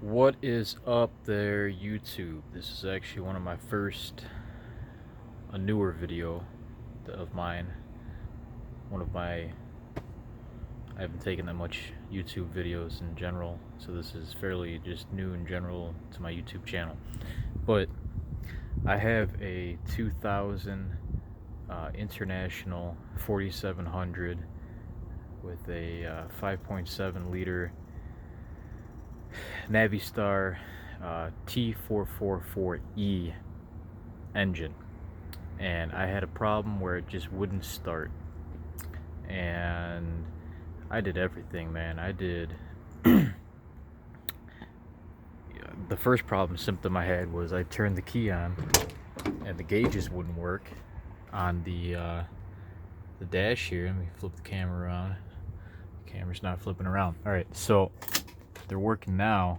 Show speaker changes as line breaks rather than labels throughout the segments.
What is up there, YouTube? This is actually one of my a newer video of mine. I haven't taken that much YouTube videos in general, so this is fairly just new in general to my YouTube channel. But I have a 2000 International 4700 with a 5.7 liter Navistar T444E engine, and I had a problem where it just wouldn't start, and I did everything, man. I did the first problem symptom I had was I turned the key on and the gauges wouldn't work on the dash here. Let me flip the camera around. The camera's not flipping around. All right, so they're working now,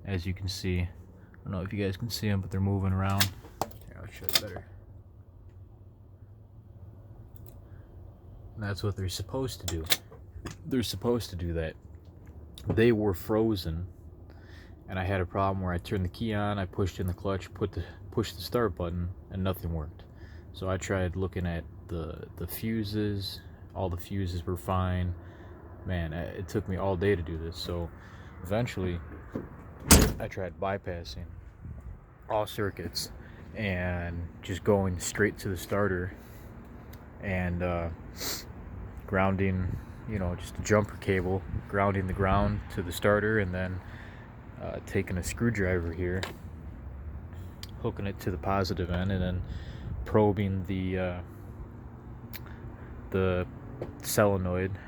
as you can see. I don't know if you guys can see them, but they're moving around. Here, I'll show you better. And that's what they're supposed to do. They're supposed to do that. They were frozen, and I had a problem where I turned the key on, I pushed in the clutch, pushed the start button, and nothing worked. So I tried looking at the fuses. All the fuses were fine. Man, it took me all day to do this. So eventually I tried bypassing all circuits and just going straight to the starter and grounding, just a jumper cable, grounding the ground to the starter, and then taking a screwdriver here, hooking it to the positive end, and then probing the solenoid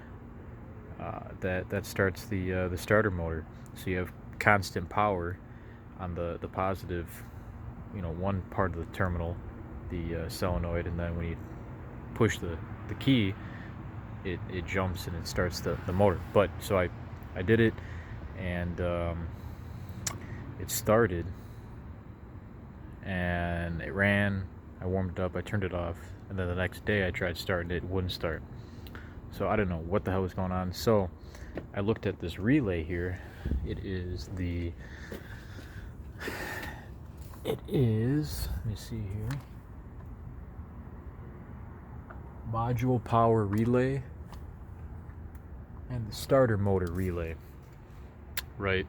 that starts the starter motor. So you have constant power on the positive, one part of the terminal, the solenoid, and then when you push the key, it jumps and it starts the motor. But so I did it, and it started and it ran. I warmed it up, I turned it off, and then the next day I tried starting it, it wouldn't start. So I don't know what the hell was going on. So I looked at this relay here. It is, let me see here, module power relay and the starter motor relay, right?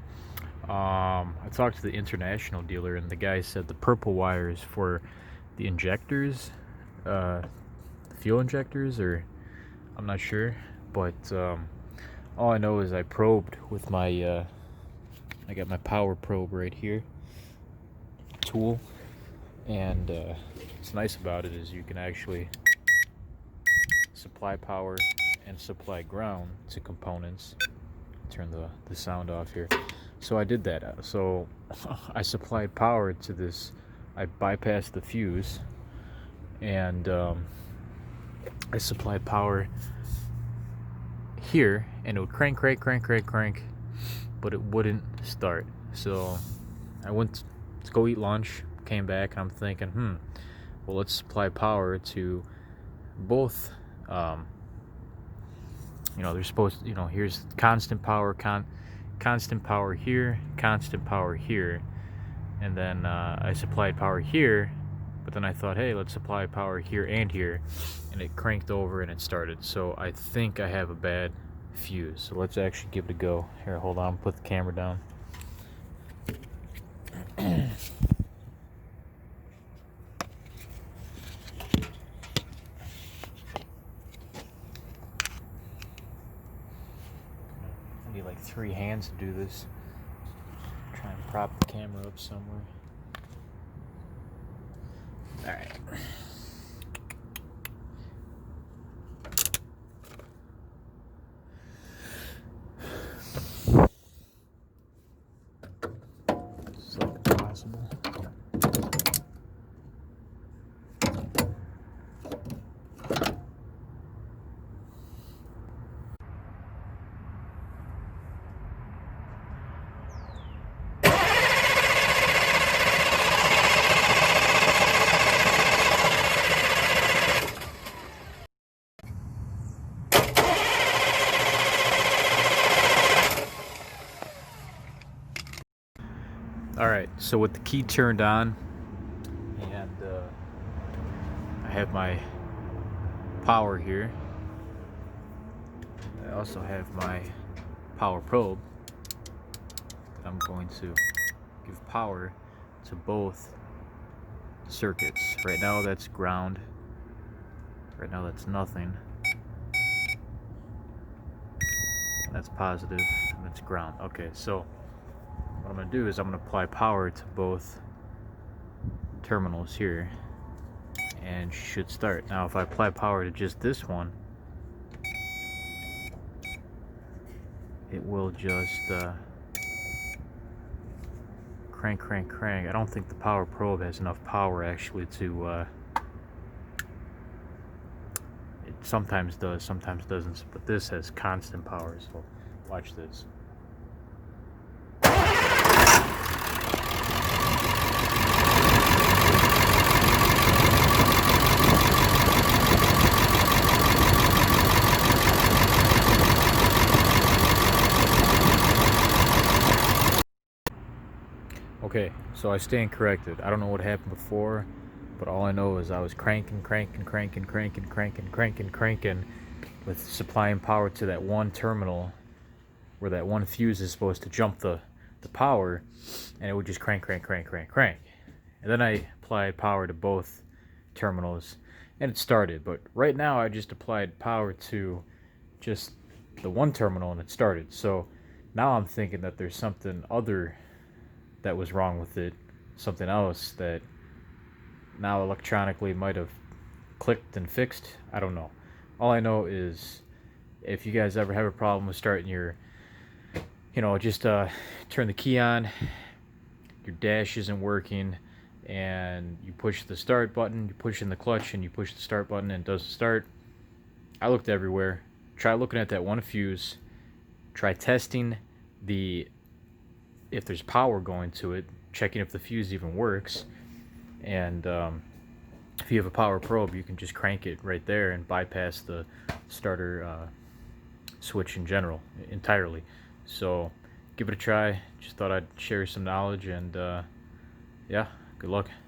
I talked to the international dealer, and the guy said the purple wire is for the injectors, fuel injectors, or I'm not sure, but all I know is I probed with my I got my power probe right here, tool, and what's nice about it is you can actually supply power and supply ground to components. Turn the sound off here. So I did that. So I supplied power to this. I bypassed the fuse, and I supplied power here, and it would crank, but it wouldn't start. So I went to go eat lunch, came back, and I'm thinking, well, let's supply power to both. They're supposed to, here's constant power, constant power here, constant power here, and then I supplied power here, but then I thought, hey, let's supply power here and here, and it cranked over and it started. So I think I have a bad fuse. So let's actually give it a go. Here, hold on, put the camera down. I need like 3 hands to do this. Try and prop the camera up somewhere. All right. So possible. Alright, so with the key turned on, and I have my power here. I also have my power probe. I'm going to give power to both circuits. Right now that's ground. Right now that's nothing. That's positive, and that's ground. Okay, so what I'm going to do is I'm going to apply power to both terminals here, and should start. Now if I apply power to just this one, it will just crank. I don't think the power probe has enough power actually to it sometimes does, sometimes doesn't, but this has constant power, so watch this. Okay, so I stand corrected. I don't know what happened before, but all I know is I was cranking with supplying power to that one terminal where that one fuse is supposed to jump the power, and it would just crank. And then I applied power to both terminals, and it started. But right now I just applied power to just the one terminal, and it started. So now I'm thinking that there's something other that was wrong with it, something else that now electronically might have clicked and fixed. I don't know. All I know is if you guys ever have a problem with starting your, just turn the key on, your dash isn't working, and you push the start button, you push in the clutch, and you push the start button, and it doesn't start. I looked everywhere. Try looking at that one fuse. Try testing if there's power going to it, checking if the fuse even works, and if you have a power probe, you can just crank it right there and bypass the starter switch in general entirely. So give it a try. Just thought I'd share some knowledge, and yeah, good luck.